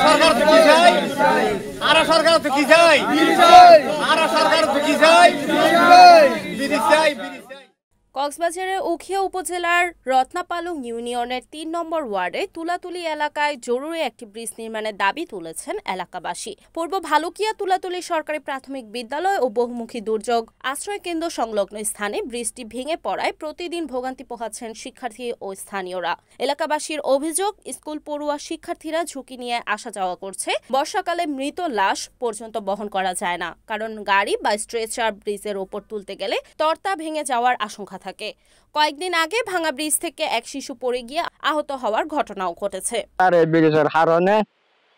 সরকার তো কি চাই? সরকার তো কি চাই? সরকার তো কি চাই? ব্রিজ চাই। কক্সবাজারের উখিয়া উপজেলার রত্নাপালং ইউনিয়নের ৩ নম্বর ওয়ার্ডে তুলাতুলি এলাকায় জরুরি একটি ব্রিজ নির্মাণের দাবি তুলেছেন এলাকাবাসী। পূর্ব ভালুকিয়া তুলাতুলি সরকারি প্রাথমিক বিদ্যালয় ও বহুমুখী দুর্যোগ আশ্রয় কেন্দ্র সংলগ্ন স্থানে ব্রিজটি ভেঙে পড়ায় প্রতিদিন ভোগান্তি পোহাচ্ছেন শিক্ষার্থী ও স্থানীয়রা। এলাকাবাসীর অভিযোগ, স্কুল পড়ুয়া শিক্ষার্থীরা ঝুঁকি নিয়ে আসা যাওয়া করছে। বর্ষাকালে মৃত লাশ পর্যন্ত বহন করা যায় না, কারণ গাড়ি বা স্ট্রেচার ব্রিজের ওপর তুলতে গেলে তর্তা ভেঙে যাওয়ার আশঙ্কা থাকে। কয়েকদিন আগে ভাঙা ব্রিজ থেকে এক শিশু পড়ে গিয়ে আহত হওয়ার ঘটনাও ঘটেছে। আর এই ব্রিজের কারণে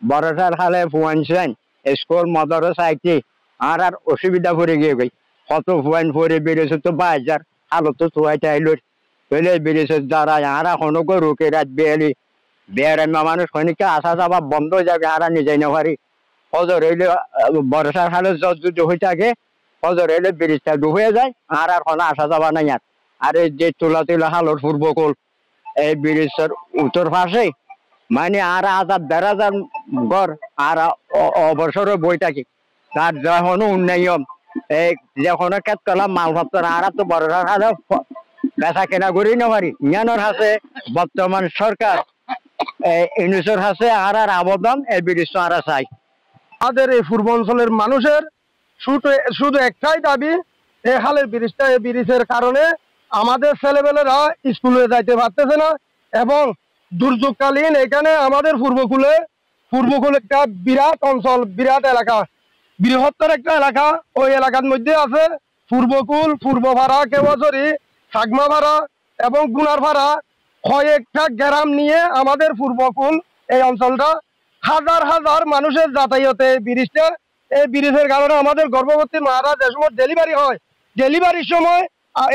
বড়টার হালে ফুয়ানছেন স্কুল মাদ্রাসা কি আর অসুবিধা পড়ে গিয়ে গই। কত ফুয়ান পড়ে বেরিয়েছে তো বাজার হালত তো চুয়াই টাইল পেলে বেরিয়েছে যারা আর এখনো রুকে রাত বেয়ালি বেয়ারাম্মা মানুষ খনিকে আসা যাওয়া বন্ধ হয়ে যাবে, আর নিজেই না পারি। ফজর হইলে বর্ষার হালে যদি হয়ে থাকে ফজর হইলে ব্রিজটা ডুবে যায়, আর কোনো আসা যাওয়া নাই। আর এই যে তুলা হালোর পূর্বকূল এই ব্রিজের উত্তর পাশে মানে আর ১,০০০ ঘর আর অবসর বই থাকি। তার যখন উন্নয়ন এই যখন কেতলা মালপত্র আর তো বড় বেচা কেনা করি না পারি। ইয়ানোর হাসে বর্তমান সরকার ইউনিসের হাসে আর আবেদন এই ব্রিজ আর চাই। আমাদের এই পূর্বাঞ্চলের মানুষের শুধু একটাই দাবি, এই হালের ব্রিজটা, এই ব্রিজের কারণে আমাদের ছেলেবেলেরা স্কুলে যাইতে পারতেছে না, এবং দুর্যোগকালীন এখানে আমাদের পূর্বকূলে একটা বিরাট অঞ্চল, বিরাট এলাকা, বৃহত্তর একটা এলাকা। ওই এলাকার মধ্যে আছে পূর্বকূল, পূর্বভাড়া, কেওয়াঝুরি, সাগমাভাড়া এবং গুনারভাড়া, কয়েকটা গ্রাম নিয়ে আমাদের পূর্বকূল এই অঞ্চলটা। হাজার হাজার মানুষের যাতায়াতে ব্রিজটা, এই ব্রিজের কারণে আমাদের গর্ভবতী মারা যে সময় ডেলিভারি হয়, ডেলিভারির সময়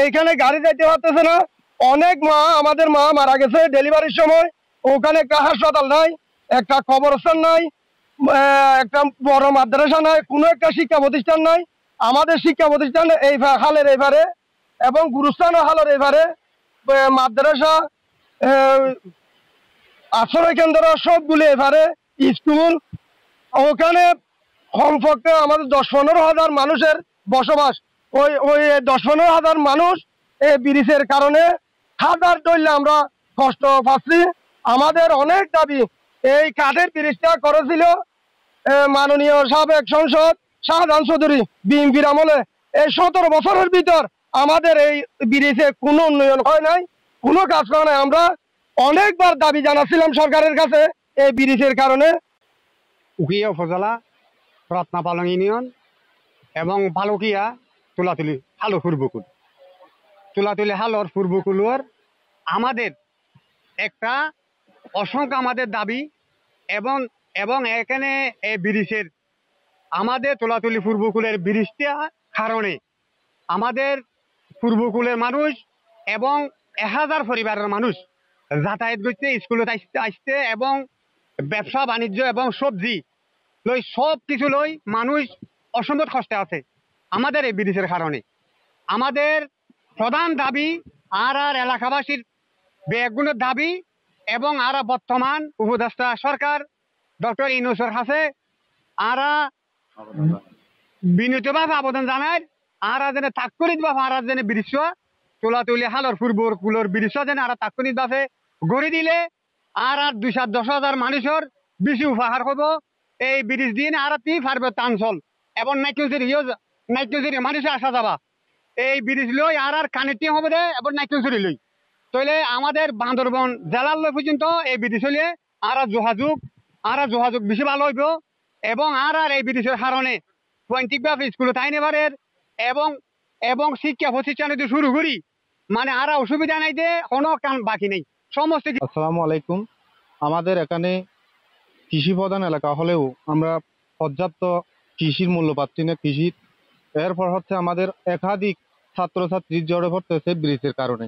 এখানে গাড়ি যাইতে পারতেছে না। অনেক আমাদের মা মারা গেছে ডেলিভারির সময়। ওখানে একটা হাসপাতাল নাই, একটা কবরস্থান নাই, একটা বড় মাদ্রাসা নাই, কোনো একটা শিক্ষা প্রতিষ্ঠান নাই। আমাদের শিক্ষা প্রতিষ্ঠান এই হালের এবারে এবং গুরুস্থান হালের এবারে মাদ্রাসা, আশ্রয় কেন্দ্র সবগুলি এবারে স্কুল। ওখানে কমপক্ষে আমাদের ১০-১৫ হাজার মানুষের বসবাস। ওই ১০-১৫ হাজার মানুষ এই ব্রিজের কারণে হাজার দইলে আমরা কষ্ট পাচ্ছি। আমাদের অনেক দাবি। এই কাঠের ব্রিজটা করেছিল মাননীয় সাবেক সংসদ শাহজাহান চৌধুরী বিএনপির আমলে। এই ১৭ বছরের ভিতর আমাদের এই ব্রিজে কোনো উন্নয়ন হয় নাই, কোনো কাজ করে নাই। আমরা অনেকবার দাবি জানাচ্ছিলাম সরকারের কাছে এই ব্রিজের কারণে। উখিয়া উপজেলা রত্নাপালং ইউনিয়ন এবং ভালুকিয়া তুলাতুলি হালোর পূর্বকূল, তুলাতুলি হালোর পূর্বকূলের আমাদের একটা অসংখ্য আমাদের দাবি, এবং এখানে এই ব্রিজের আমাদের তুলাতুলি পূর্বকূলের ব্রিজটা কারণে আমাদের পূর্বকূলের মানুষ এবং ১,০০০ পরিবারের মানুষ যাতায়াত করতে, স্কুলে আসতে এবং ব্যবসা বাণিজ্য এবং সবজি লই সব কিছু লই মানুষ অসম্ভব কষ্টে আছে আমাদের এই ব্রিজের কারণে। আমাদের প্রধান দাবি আর এলাকাবাসীর ব্যাগগুলোর দাবি, এবং আর বর্তমান উপদেষ্টা সরকার ডক্টর ইউনূসের কাছে আর বিনীতভাবে আবেদন জানায় আর যেন তাৎক্ষণিকভাবে আর যেন ব্রিজ তুলাতুলি হালোর পূর্বকূলের ব্রিজ যেন আর তাৎক্ষণিকভাবে গড়ে দিলে আর ২১০,০০০ মানুষের বেশি উপহার হব। এই ব্রিজ দিন আর পার্বত্য অঞ্চল এবং নাইট্রোজেরি মানুষের আসা যাবা এই ব্রিজ লই আর কানেক্টিং হবে দে এবং নাইট্রোজেরি লই তাহলে আমাদের বান্দরবন জেলার লই পর্যন্ত এই ব্রিজ হলে আর যোগাযোগ বেশি ভালো হইব। এবং আর এই ব্রিজের কারণে পয়েন্টিকভাবে স্কুলে তাই নেবারের এবং শিক্ষা প্রতিষ্ঠান শুরু করি মানে আর অসুবিধা নাই, দে কোনো কাম বাকি নেই সমস্ত। আসসালামু আলাইকুম। আমাদের এখানে কৃষি প্রধান এলাকা হলেও আমরা পর্যাপ্ত কৃষির মূল্য পাচ্ছি না। কৃষির এরপর হচ্ছে আমাদের একাধিক ছাত্রছাত্রী জড়ে পড়তেছে ব্রিজের কারণে।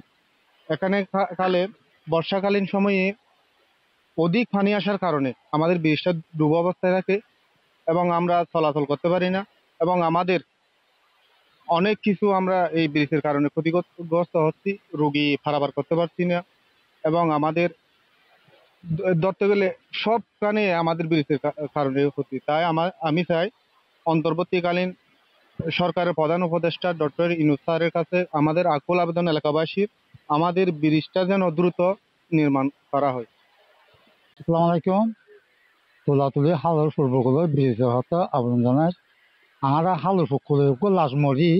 এখানে বর্ষাকালীন সময়ে অধিক পানি আসার কারণে আমাদের ব্রিজটা ডুবো অবস্থায় থাকে এবং আমরা চলাচল করতে পারি না, এবং আমাদের অনেক কিছু আমরা এই ব্রিজের কারণে ক্ষতিগ্রস্ত হচ্ছি, রোগী পারাবার করতে পারছি না, এবং আমাদের ধরতে গেলে সবখানে আমাদের ব্রিজের কারণে ক্ষতি। তাই আমি চাই অন্তর্বর্তীকালীন সরকারের প্রধান উপদেষ্টা ডক্টর ইউনূস স্যারের কাছে আমাদের আকুল আবেদন এলাকাবাসীর, আমাদের ব্রিজটা যেন দ্রুত নির্মাণ করা হয়। আসসালামু আলাইকুম। তুলাতুলি হালর পূর্বগুলো ব্রিজের হতে আবেদন জানাই। আমরা হালর পুকুরে লাশ মরি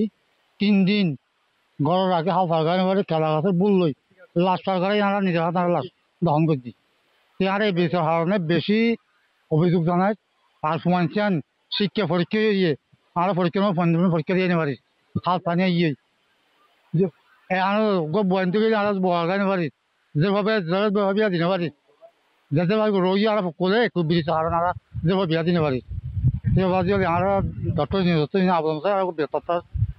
3 দিন গড়ের আগে হাল ফারগানি বাড়ি খেলা গাছের বললই লাশ ফারগারি আমরা নিজের হাতে লাশ দহন করছি। আর এই ব্রিজের কারণে বেশি অভিযোগ জানাই। আর ফুমানছেন শিক্ষা পরীক্ষা ইয়ে আমরা পরীক্ষা দিয়ে নিতে পারি হাল পানি ইয়ে বয়ান থেকে আমরা বয়াগানি পারি যেভাবে দিতে পারি যাতে রোগী আর করে একটু ব্রিজ আর যেভাবে বিয়া দিতে পারি সেভাবে আমরা ডক্টর আবেদন চাই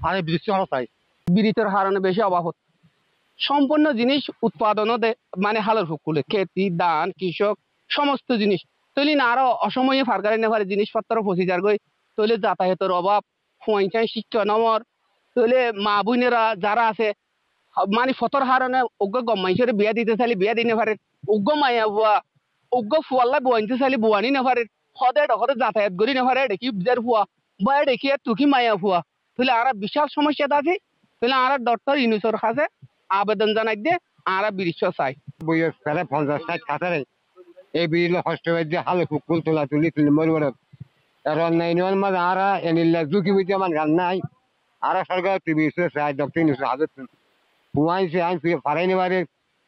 আর এই ব্রিজ আমরা চাই। ব্রিজের কারণে বেশি অভাব হচ্ছে। সম্পূর্ণ জিনিস উৎপাদনও মানে হালের ফুকুলে খেতি ধান কৃষক সমস্ত জিনিস তৈলি না আরো অসময়ে ফারগারি না পারে জিনিসপত্র পচি যার গই তৈলে যাতায়াতের অভাব ফুয়াইছাই শিক্ষা নমর তৈলে মা বোনেরা যারা আছে মানে ফতর হারণে অজ্ঞ গম্মাইশরে বিয়া দিতে চাইলে বিয়া দিতে পারে অজ্ঞ মাইয়া বুয়া অজ্ঞ ফুয়াল্লা বুয়াইতে চাইলে বুয়ানি না পারে হদে ডকতে যাতায়াত করি না পারে দেখি বিজার ফুয়া বা দেখি তুকি মাইয়া ফুয়া তাহলে আর বিশাল সমস্যাটা আছে। তাহলে আর ডক্টর ইউনূসের কাছে আবেদন জানাই দিয়ে আর ব্রিজ চাই। বইয়ের প্রায় 50-60 কাতারে এই ব্রিজ হস্ত দিয়ে হালে ফুকুল তুলি মরিবরত আর অন্যান্য মাঝে আর এনিল্লা ঝুঁকি বুঝতে আমার গান নাই। আর সরকার ব্রিজ চাই ডক্টর ইউনূসের হাজত ফুয়াইছে আইন ফারাই নেবারে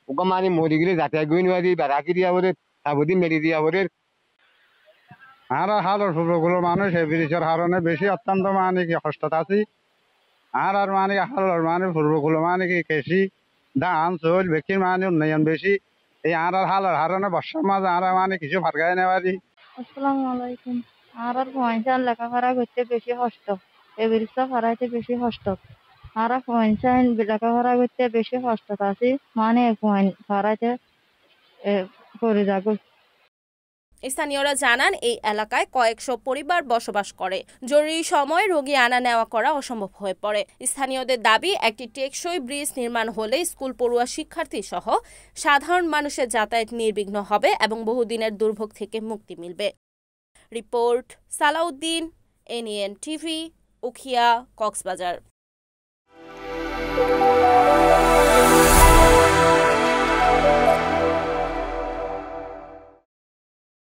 ওকে মানে মরি গেলে যাতায়াত গই নেবারি রাখি দিয়া বলে সাবুদি মেরি দিয়া বলে। আর হালর পূর্বগুলোর মানুষ এই ব্রিজের কারণে বেশি অত্যন্ত মানে কি কষ্টত আছি। আর মানে হালর মানে পূর্বগুলো মানে কি কৃষি ধান চল বেশির মানে উন্নয়ন বেশি। এই আর হালর কারণে বর্ষার মাঝে আর মানে কিছু ফারগাই নেবারি। আসসালামু আলাইকুম। আর পয়সান লেখাপড়া করতে বেশি কষ্ট, এই ব্রিজটা ফারাইতে বেশি কষ্ট। আর পয়সান লেখাপড়া করতে বেশি কষ্ট আছে মানে ফারাইতে করে যাবো। স্থানীয়রা জানান এই এলাকায় কয়েকশো পরিবার বসবাস করে। জরুরি সময় রোগী আনা নেওয়া করা অসম্ভব হয়ে পড়ে। স্থানীয়দের দাবি একটি টেকসই ব্রিজ নির্মাণ হলে স্কুল পড়ুয়া শিক্ষার্থী সহ সাধারণ মানুষের যাতায়াত নির্বিঘ্ন হবে এবং বহুদিনের দুর্ভোগ থেকে মুক্তি মিলবে। Report Salauddin, NEN TV, Ukhia, Cox's Bazar.